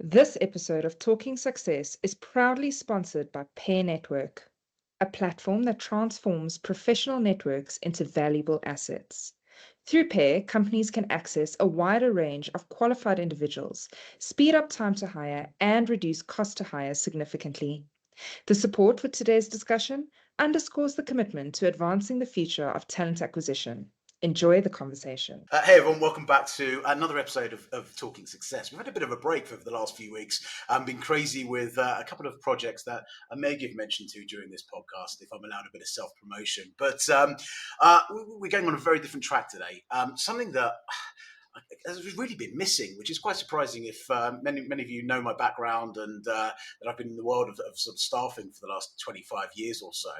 This episode of Talking Success is proudly sponsored by Pear Network, a platform that transforms professional networks into valuable assets. Through Pear, companies can access a wider range of qualified individuals, speed up time to hire, and reduce cost to hire significantly. The support for today's discussion underscores the commitment to advancing the future of talent acquisition. Enjoy the conversation. Hey everyone, welcome back to another episode of Talking Success. We've had a bit of a break for the last few weeks. Been crazy with a couple of projects that I may give mention to during this podcast if I'm allowed a bit of self-promotion. But we're going on a very different track today. Something that has really been missing, which is quite surprising if many of you know my background and that I've been in the world of sort of staffing for the last 25 years or so.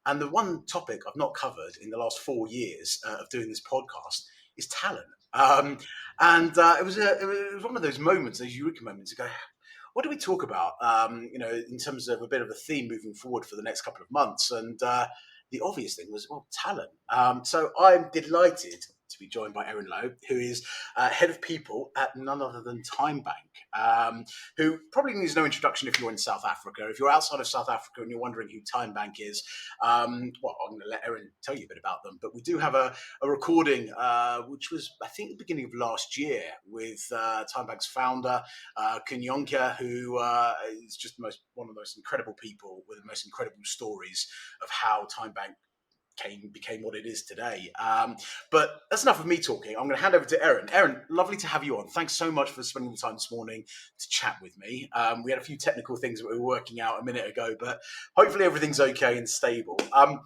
And the one topic I've not covered in the last 4 years of doing this podcast is talent. It was one of those moments, those eureka moments, to go, what do we talk about? In terms of a bit of a theme moving forward for the next couple of months. And the obvious thing was, well, talent. So I'm delighted to be joined by Erin Louw, who is head of people at none other than TymeBank, who probably needs no introduction if you're in South Africa. If you're outside of South Africa and you're wondering who TymeBank is, I'm going to let Erin tell you a bit about them. But we do have a recording, which was, I think, the beginning of last year with TymeBank's founder, Kunyonka, who is just one of the most incredible people with the most incredible stories of how TymeBank became what it is today. But that's enough of me talking. I'm going to hand over to Erin. Erin, lovely to have you on. Thanks so much for spending the time this morning to chat with me. We had a few technical things that we were working out a minute ago, but hopefully everything's okay and stable. I'd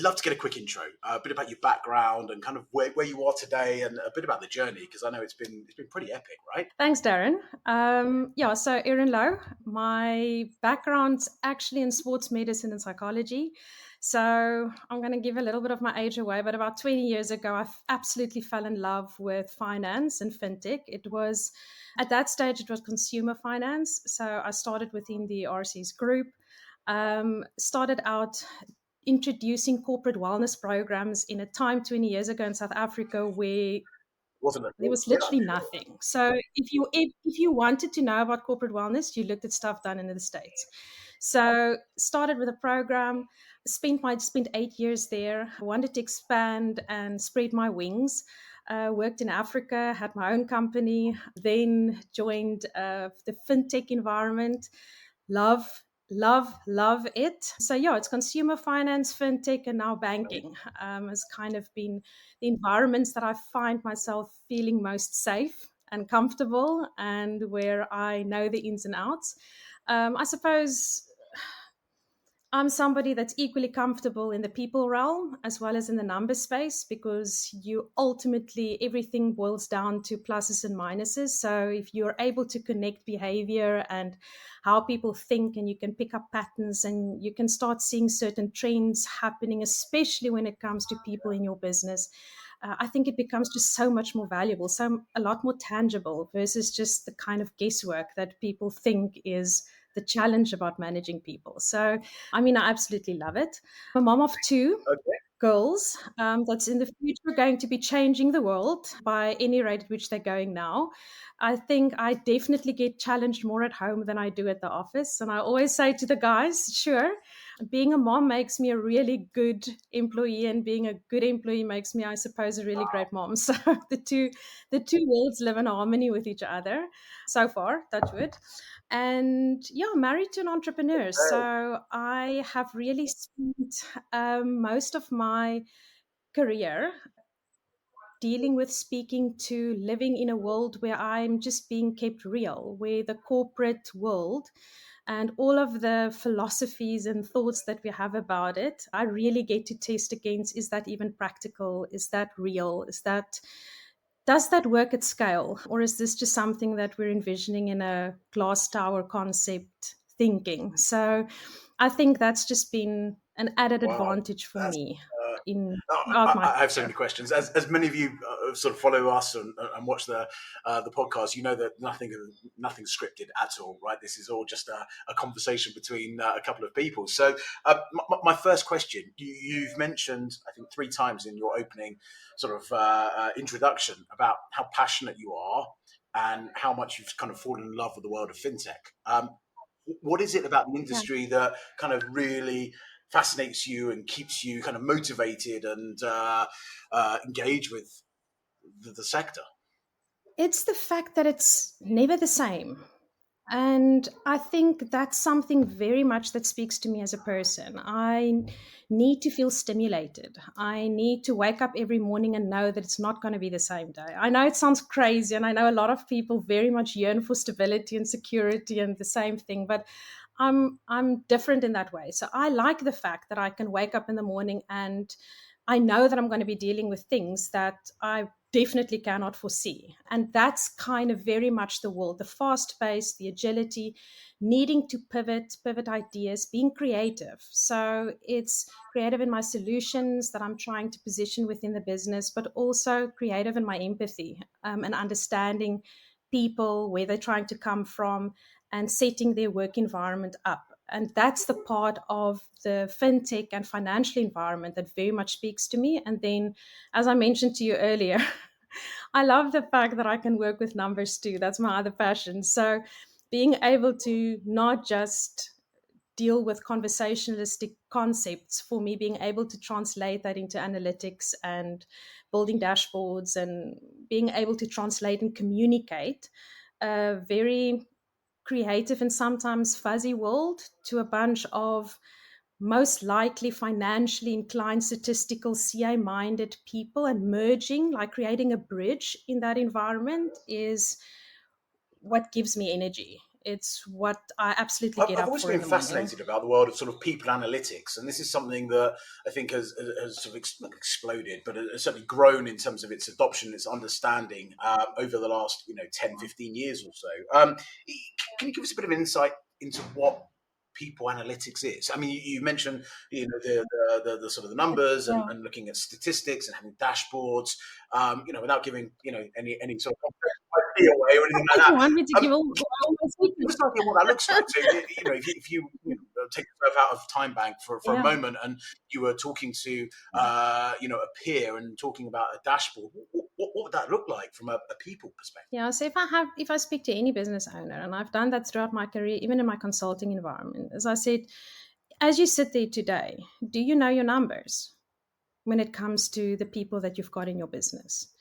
love to get a quick intro, a bit about your background and kind of where you are today and a bit about the journey, because I know it's been pretty epic, right? Thanks, Darren. So Erin Louw. My background's actually in sports medicine and psychology. So I'm going to give a little bit of my age away, but about 20 years ago, I absolutely fell in love with finance and FinTech. At that stage, it was consumer finance. So I started within the RC's group, started out introducing corporate wellness programs in a time 20 years ago in South Africa where Wasn't it? there was literally nothing. So if you wanted to know about corporate wellness, you looked at stuff done in the States. So started with a program, spent 8 years there, wanted to expand and spread my wings. Worked in Africa, had my own company, then joined the FinTech environment. Love it. So it's consumer finance, FinTech, and now banking has kind of been the environments that I find myself feeling most safe and comfortable and where I know the ins and outs. I suppose I'm somebody that's equally comfortable in the people realm as well as in the number space, because everything boils down to pluses and minuses. So if you're able to connect behavior and how people think, and you can pick up patterns and you can start seeing certain trends happening, especially when it comes to people in your business, I think it becomes just so much more valuable, a lot more tangible versus just the kind of guesswork that people think is the challenge about managing people. So, I absolutely love it. I'm a mom of two girls that's in the future going to be changing the world by any rate at which they're going now. I think I definitely get challenged more at home than I do at the office. And I always say to the guys, sure, being a mom makes me a really good employee, and being a good employee makes me, I suppose, a really great mom. So the two worlds live in harmony with each other so far, touch wood. And married to an entrepreneur. So I have really spent most of my career dealing with living in a world where I'm just being kept real, where the corporate world and all of the philosophies and thoughts that we have about it, I really get to test against, is that even practical? Is that real? Does that work at scale? Or is this just something that we're envisioning in a glass tower concept thinking? So I think that's just been an added advantage for me. I have so many questions. As many of you sort of follow us and watch the podcast, you know that nothing's scripted at all, right? This is all just a conversation between a couple of people. So my first question, you've mentioned, I think 3 times in your opening sort of introduction about how passionate you are and how much you've kind of fallen in love with the world of fintech. What is it about the Yeah. industry that kind of really fascinates you and keeps you kind of motivated and engaged with the sector? It's the fact that it's never the same. And I think that's something very much that speaks to me as a person. I need to feel stimulated. I need to wake up every morning and know that it's not going to be the same day. I know it sounds crazy, and I know a lot of people very much yearn for stability and security and the same thing, but I'm different in that way. So I like the fact that I can wake up in the morning and I know that I'm going to be dealing with things that I definitely cannot foresee. And that's kind of very much the world, the fast pace, the agility, needing to pivot ideas, being creative. So it's creative in my solutions that I'm trying to position within the business, but also creative in my empathy, and understanding people, where they're trying to come from, and setting their work environment up. And that's the part of the fintech and financial environment that very much speaks to me. And then, as I mentioned to you earlier, I love the fact that I can work with numbers too. That's my other passion. So being able to not just deal with conversationalistic concepts, for me, being able to translate that into analytics and building dashboards and being able to translate and communicate a very creative and sometimes fuzzy world to a bunch of most likely financially inclined, statistical, CA minded people, and merging, like creating a bridge in that environment, is what gives me energy. It's what I absolutely get I've up always for in been the morning. fascinated about the world of sort of people analytics, and this is something that I think has sort of not exploded, but has certainly grown in terms of its adoption, its understanding over the last 10, 15 years or so. Can you give us a bit of insight into what people analytics is? I mean, you mentioned the sort of the numbers Yeah. and looking at statistics and having dashboards, without giving any sort of idea away or anything like You that. want me to give Um, all my Give us secrets? an idea what that looks like. So, if you take yourself out of TymeBank for a Yeah. moment, and you were talking to, a peer and talking about a dashboard, what would that look like from a people perspective? Yeah, so if I speak to any business owner, and I've done that throughout my career, even in my consulting environment, as I said, as you sit there today, do you know your numbers when it comes to the people that you've got in your business?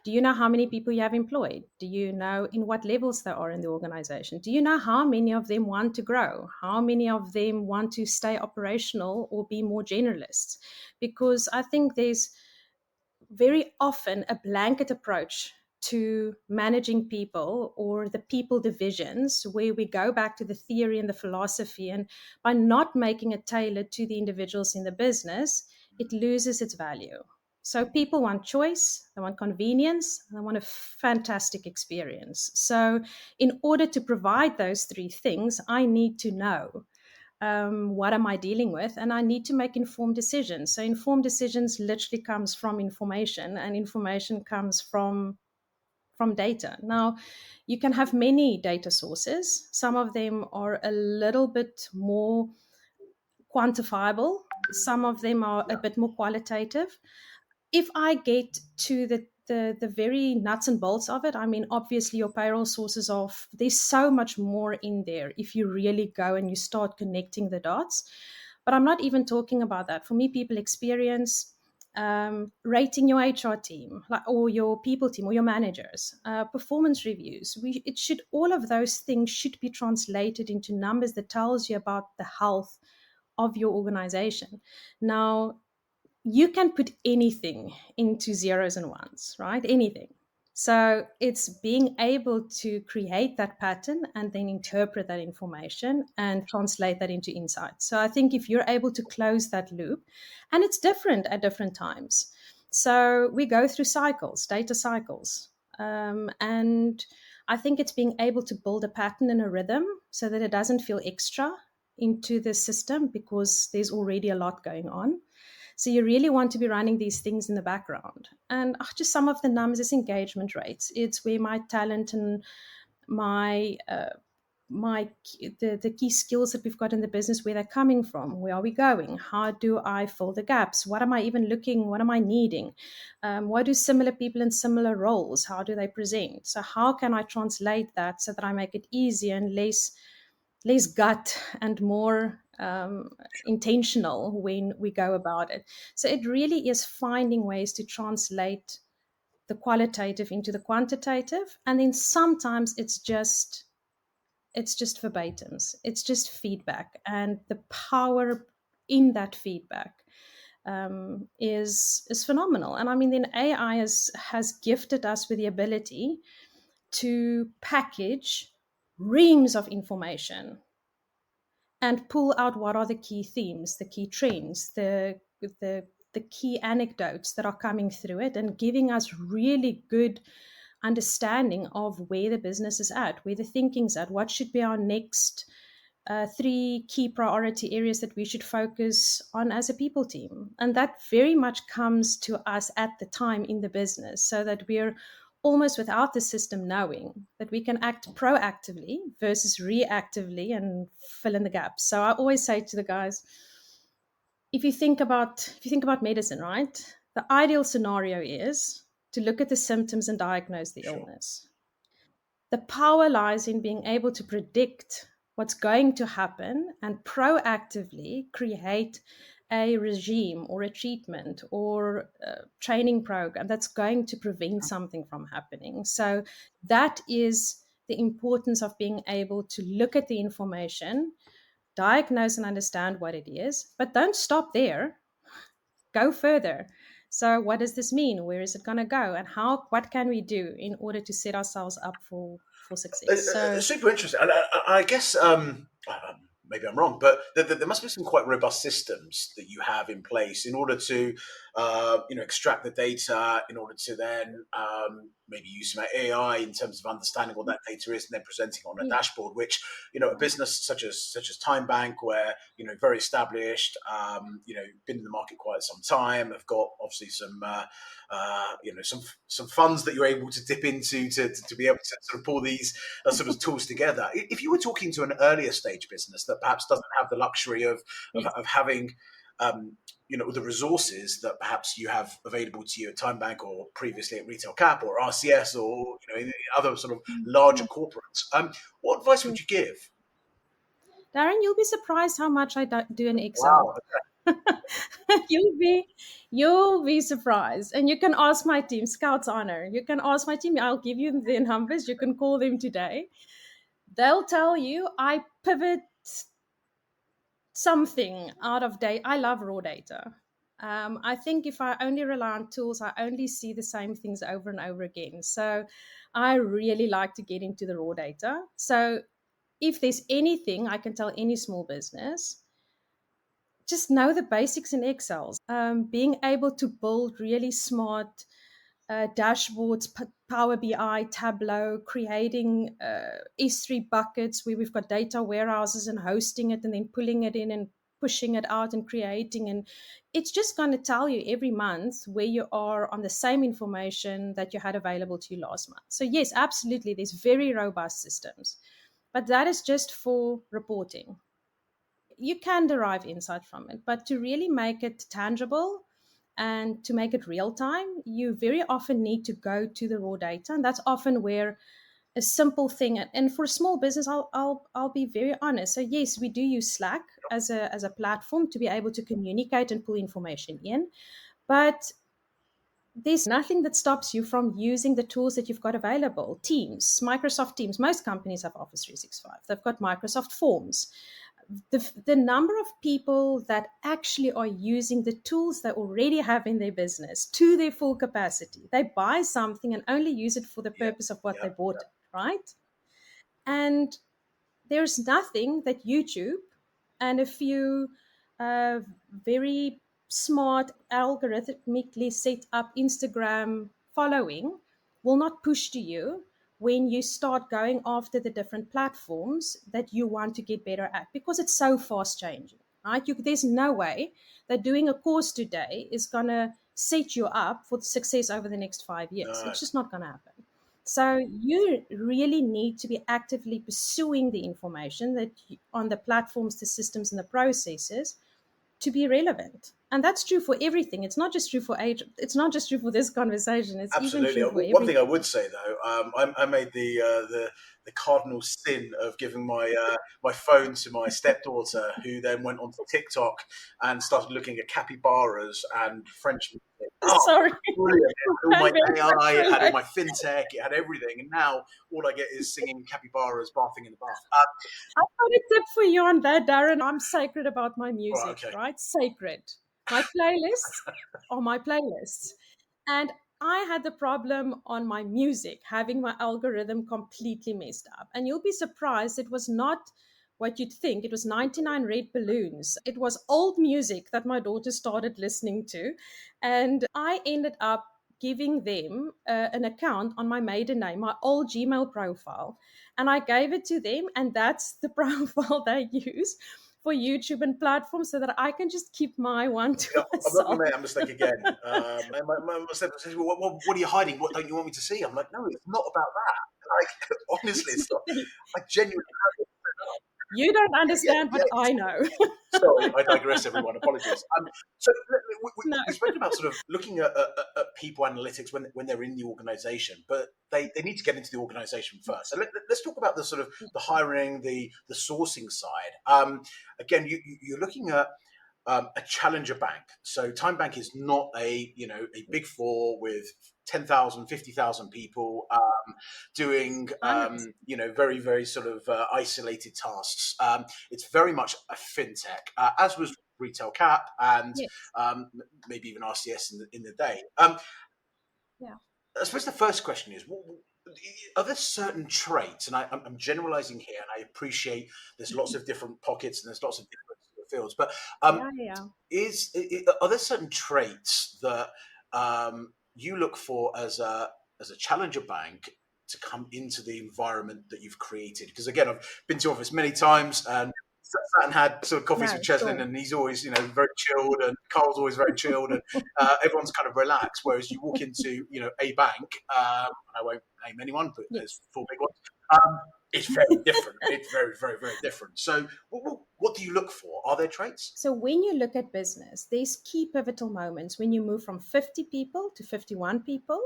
Do you know how many people you have employed? Do you know in what levels they are in the organization? Do you know how many of them want to grow? How many of them want to stay operational or be more generalists? Because I think there's very often a blanket approach to managing people, or the people divisions, where we go back to the theory and the philosophy, and by not making it tailored to the individuals in the business, it loses its value. So people want choice, they want convenience, and they want a fantastic experience. So in order to provide those three things, I need to know, what am I dealing with, and I need to make informed decisions. So informed decisions literally comes from information, and information comes from data. Now, you can have many data sources. Some of them are a little bit more quantifiable, some of them are a bit more qualitative. If I get to the very nuts and bolts of it, I mean, obviously your payroll sources of, there's so much more in there if you really go and you start connecting the dots. But I'm not even talking about that. For me, people experience, rating your HR team, like, or your people team, or your managers, performance reviews. It should, all of those things should be translated into numbers that tells you about the health of your organization. Now, you can put anything into zeros and ones, right? Anything. So it's being able to create that pattern and then interpret that information and translate that into insights. So I think if you're able to close that loop, and it's different at different times. So we go through cycles, data cycles. And I think it's being able to build a pattern and a rhythm so that it doesn't feel extra into the system, because there's already a lot going on. So you really want to be running these things in the background. And just some of the numbers is engagement rates. It's where my talent and my the key skills that we've got in the business, where they're coming from, where are we going, how do I fill the gaps, what am I even looking, what am I needing, what do similar people in similar roles, how do they present, so how can I translate that so that I make it easier and less gut and more intentional when we go about it. So it really is finding ways to translate the qualitative into the quantitative, and then sometimes it's just verbatims, it's just feedback, and the power in that feedback is phenomenal. And I mean, then AI has gifted us with the ability to package reams of information and pull out what are the key themes, the key trends, the key anecdotes that are coming through it, and giving us really good understanding of where the business is at, where the thinking's at, what should be our next 3 key priority areas that we should focus on as a people team. And that very much comes to us at the time in the business, so that we're almost without the system knowing that we can act proactively versus reactively and fill in the gaps. So I always say to the guys, if you think about medicine, right? The ideal scenario is to look at the symptoms and diagnose the illness. The power lies in being able to predict what's going to happen and proactively create a regime or a treatment or a training program that's going to prevent something from happening. So that is the importance of being able to look at the information, diagnose and understand what it is, but don't stop there. Go further. So what does this mean? Where is it going to go? And what can we do in order to set ourselves up for success? So Super interesting. And I guess maybe I'm wrong, but there must be some quite robust systems that you have in place in order to extract the data, in order to then maybe use some AI in terms of understanding what that data is and then presenting on a dashboard, which, a business such as TymeBank, where, very established, been in the market quite some time, have got obviously some funds that you're able to dip into to be able to sort of pull these sort of tools together. If you were talking to an earlier stage business that perhaps doesn't have the luxury of having the resources that perhaps you have available to you at TymeBank or previously at Retail Cap or RCS or other sort of larger corporates, what advice would you give? Darren, you'll be surprised how much I do in Excel. Wow. You'll be surprised. And you can ask my team, Scouts Honor. You can ask my team. I'll give you their numbers. You can call them today. They'll tell you I pivot something out of data. I love raw data. I think if I only rely on tools, I only see the same things over and over again. So I really like to get into the raw data. So if there's anything I can tell any small business, just know the basics in Excel. Being able to build really smart dashboards, Power BI, Tableau, creating S3 buckets where we've got data warehouses and hosting it and then pulling it in and pushing it out and creating. And it's just going to tell you every month where you are on the same information that you had available to you last month. So yes, absolutely, there's very robust systems, but that is just for reporting. You can derive insight from it, but to really make it tangible and to make it real time, you very often need to go to the raw data. And that's often where a simple thing, and for a small business, I'll be very honest. So yes, we do use Slack as a platform to be able to communicate and pull information in, but there's nothing that stops you from using the tools that you've got available. Teams, Microsoft Teams, most companies have Office 365. They've got Microsoft Forms. The number of people that actually are using the tools they already have in their business to their full capacity. They buy something and only use it for the purpose of what they bought it, right? And there's nothing that YouTube and a few very smart, algorithmically set up Instagram following will not push to you when you start going after the different platforms that you want to get better at, because it's so fast changing, right? There's no way that doing a course today is going to set you up for success over the next 5 years. It's just not going to happen. So you really need to be actively pursuing the information that on the platforms, the systems, and the processes to be relevant. And that's true for everything. It's not just true for age. It's not just true for this conversation. It's even Absolutely. true for One thing I everything. would say though, I made the cardinal sin of giving my phone to my stepdaughter, who then went onto TikTok and started looking at capybaras and French music. Oh, Sorry, brilliant! It had all I'm my very much AI, it had all relate. my FinTech, it had everything, and now all I get is singing capybaras bathing in the bath. I've got a tip for you on that, Darren. I'm sacred about my All right, music, okay. right? Sacred. My playlists are my playlists. And I had the problem on my music, having my algorithm completely messed up. And you'll be surprised, it was not what you'd think. It was 99 Red Balloons. It was old music that my daughter started listening to. And I ended up giving them an account on my maiden name, my old Gmail profile. And I gave it to them, and that's the profile they use for YouTube and platforms so that I can just keep my one to Yeah, I'm not going myself. to make that mistake again. My stepdaughter says, what are you hiding? What don't you want me to see? I'm like, no, it's not about that. Like, honestly, it's not. I genuinely You don't yeah, understand, yeah. but I know. Sorry, I digress, everyone. Apologies. So No. we've spoken about sort of looking at people analytics when they're in the organisation, but they need to get into the organisation first. So let's talk about the sort of the hiring, the sourcing side. Again, you're looking at a challenger bank. So TymeBank is not a big four with 10,000, 50,000 people doing, 100%. very, very sort of isolated tasks. It's very much a fintech, as was Retail Cap and Yes. maybe even RCS in the day. Yeah. I suppose the first question is, are there certain traits, and I'm generalizing here, and I appreciate there's lots of different pockets and there's lots of different fields, but Yeah. Yeah. are there certain traits that you look for as a challenger bank to come into the environment that you've created? Because again, I've been to your office many times and sat and had sort of coffees No, with Cheslin, sure. and he's always very chilled, and Carl's always very chilled, and everyone's kind of relaxed. Whereas you walk into a bank, and I won't name anyone, but there's Yes. four big ones. It's very different. It's very, very, very different. So, what do you look for? Are there traits? So when you look at business, there's key pivotal moments when you move from 50 people to 51 people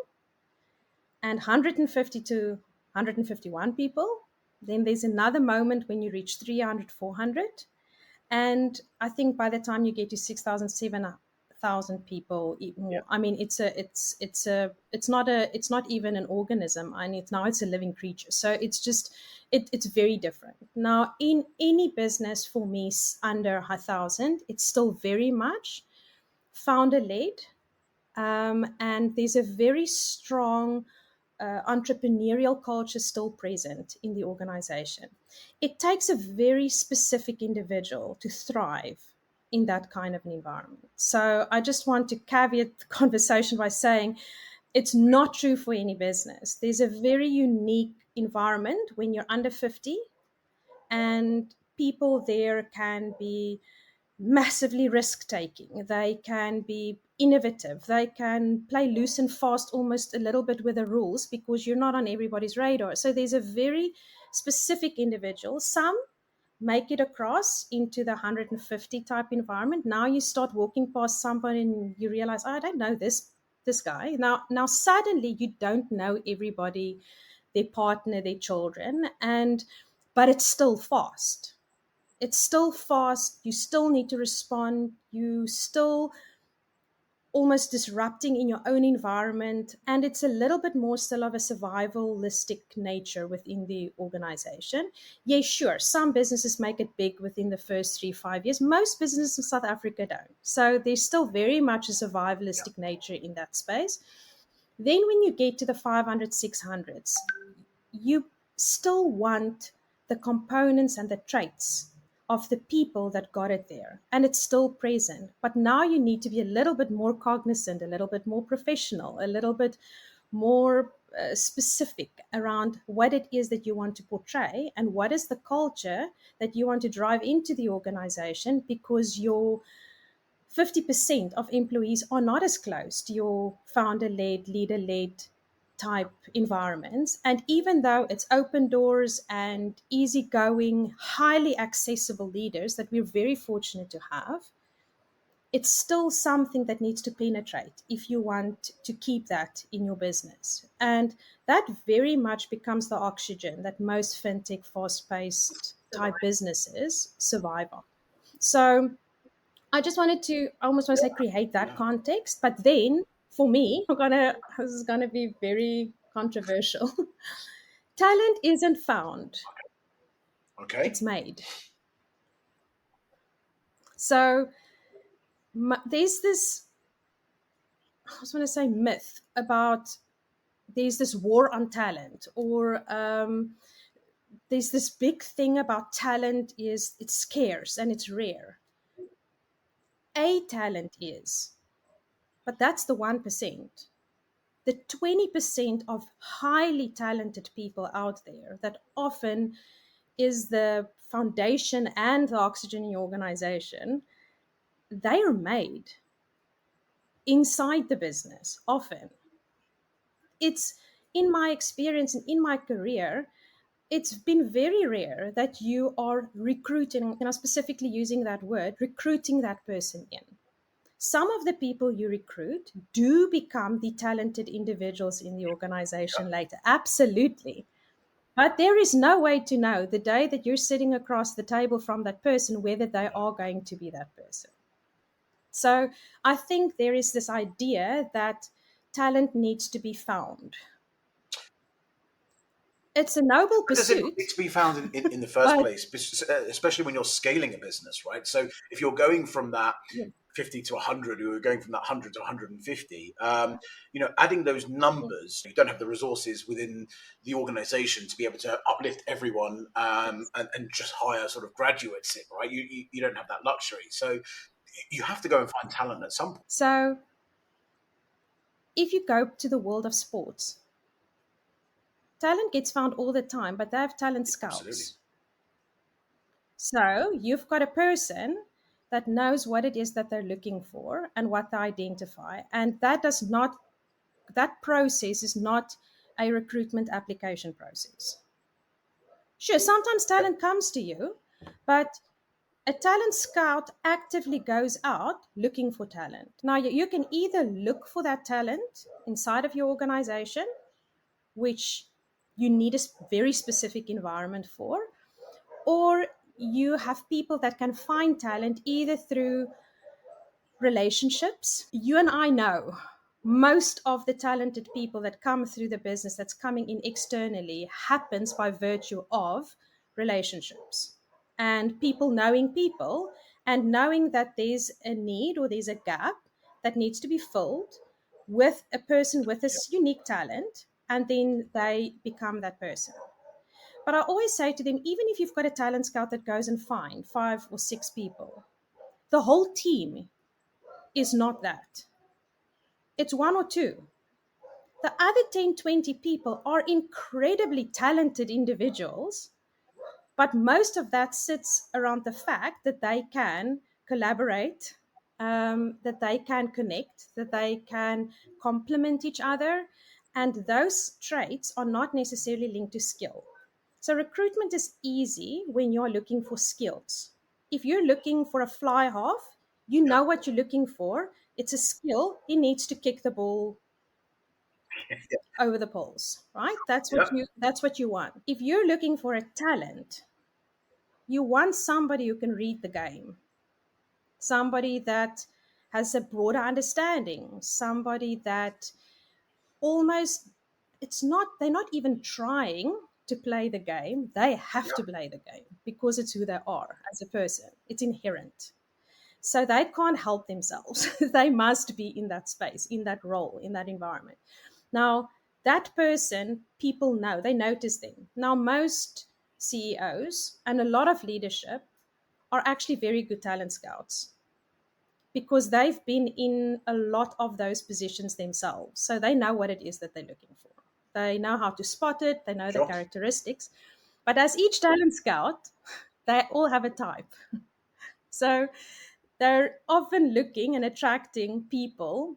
and 150 to 151 people. Then there's another moment when you reach 300, 400. And I think by the time you get to 6,000, 7,000 people, Yeah, more. I mean, it's not even an organism. I mean, it's a living creature. So it's just, it's very different. Now, in any business for me under 1,000, it's still very much founder led. And there's a very strong entrepreneurial culture still present in the organization. It takes a very specific individual to thrive in that kind of an environment. So I just want to caveat the conversation by saying it's not true for any business. There's a very unique environment when you're under 50, and people there can be massively risk taking. They can be innovative. They can play loose and fast almost a little bit with the rules because you're not on everybody's radar. So there's a very specific individual. Some make it across into the 150 type environment. Now you start walking past somebody and you realize, oh, I don't know this guy. Now suddenly you don't know everybody, their partner, their children, and but it's still fast. It's still fast. You still need to respond. You still almost disrupting in your own environment. And it's a little bit more still of a survivalistic nature within the organization. Yeah, sure. Some businesses make it big within the first 3, 5 years. Most businesses in South Africa don't. So there's still very much a yeah, survivalistic nature in that space. Then when you get to the 500, 600s, you still want the components and the traits of the people that got it there, and it's still present. But now you need to be a little bit more cognizant, a little bit more professional, a little bit more specific around what it is that you want to portray and what is the culture that you want to drive into the organization, because your 50% of employees are not as close to your founder led, leader led type environments. And even though it's open doors and easygoing, highly accessible leaders that we're very fortunate to have, it's still something that needs to penetrate if you want to keep that in your business. And that very much becomes the oxygen that most fintech, fast-paced type businesses survive on. So I just wanted to, I almost want to say, create that context. But then for me, this is gonna be very controversial. Talent isn't found, Okay. it's made. So there's this, I just want to say, myth about there's this war on talent, or there's this big thing about talent is it's scarce and it's rare. A talent is, but that's the 1%. The 20% of highly talented people out there that often is the foundation and the oxygen in your organization, they are made inside the business often. It's, in my experience and in my career, it's been very rare that you are recruiting, and I'm specifically using that word, recruiting that person in. Some of the people you recruit do become the talented individuals in the organization later. Absolutely. But there is no way to know the day that you're sitting across the table from that person whether they are going to be that person. So I think there is this idea that talent needs to be found. It's a noble Does it pursuit. need to be found in the first But place, especially when you're scaling a business, right? So if you're going from that yeah, 50 to 100, or you're going from that 100 to 150, adding those yeah, numbers, you don't have the resources within the organization to be able to uplift everyone, and just hire sort of graduates in, right? You don't have that luxury. So you have to go and find talent at some point. so if you go to the world of sports, talent gets found all the time, but they have talent Absolutely. scouts. So you've got a person that knows what it is that they're looking for and what they identify. And that process is not a recruitment application process. Sure, sometimes Yep. talent comes to you, but a talent scout actively goes out looking for talent. Now, you can either look for that talent inside of your organization, which you need a very specific environment for, or you have people that can find talent either through relationships. You and I know most of the talented people that come through the business that's coming in externally happens by virtue of relationships and people and knowing that there's a need or there's a gap that needs to be filled with a person with this unique talent, and then they become that person. But I always say to them, even if you've got a talent scout that goes and find 5 or 6 people, the whole team is not that. It's 1 or 2. The other 10, 20 people are incredibly talented individuals, but most of that sits around the fact that they can collaborate, that they can connect, that they can complement each other. And those traits are not necessarily linked to skill. So recruitment is easy when you're looking for skills. If you're looking for a fly half, you Yep. know what you're looking for. It's a skill. He needs to kick the ball over the poles, right? Yep. That's what you want. If you're looking for a talent, you want somebody who can read the game, somebody that has a broader understanding, somebody that almost, it's not, they're not even trying to play the game, they have to Yep. play the game because it's who they are as a person, it's inherent. So they can't help themselves. They must be in that space, in that role, in that environment. Now, that person, people know, they notice them. Now, most CEOs and a lot of leadership are actually very good talent scouts because they've been in a lot of those positions themselves. So they know what it is that they're looking for. They know how to spot it, they know the Sure. characteristics. But as each talent scout, they all have a type. So they're often looking and attracting people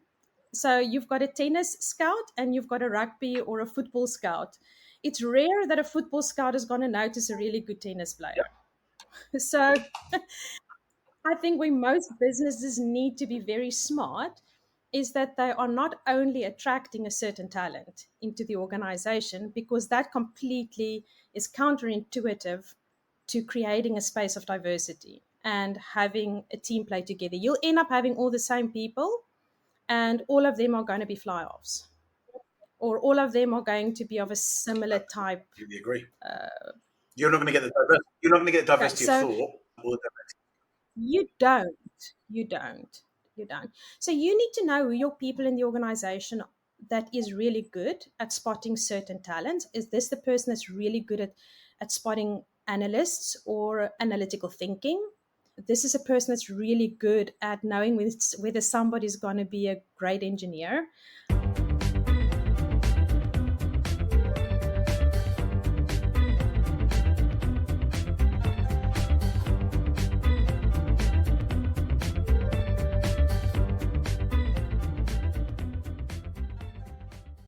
So you've got a tennis scout and you've got a rugby or a football scout. It's rare that a football scout is going to notice a really good tennis player. So I think where most businesses need to be very smart is that they are not only attracting a certain talent into the organization, because that completely is counterintuitive to creating a space of diversity and having a team play together. You'll end up having all the same people, and all of them are going to be fly offs, or all of them are going to be of a similar type. completely agree. You're not going to get the you're not going to get Okay, diversity of so thought. you don't, you don't, you don't. So you need to know who your people in the organization that is really good at spotting certain talents. Is this the person that's really good at spotting analysts or analytical thinking? This is a person that's really good at knowing whether somebody's going to be a great engineer.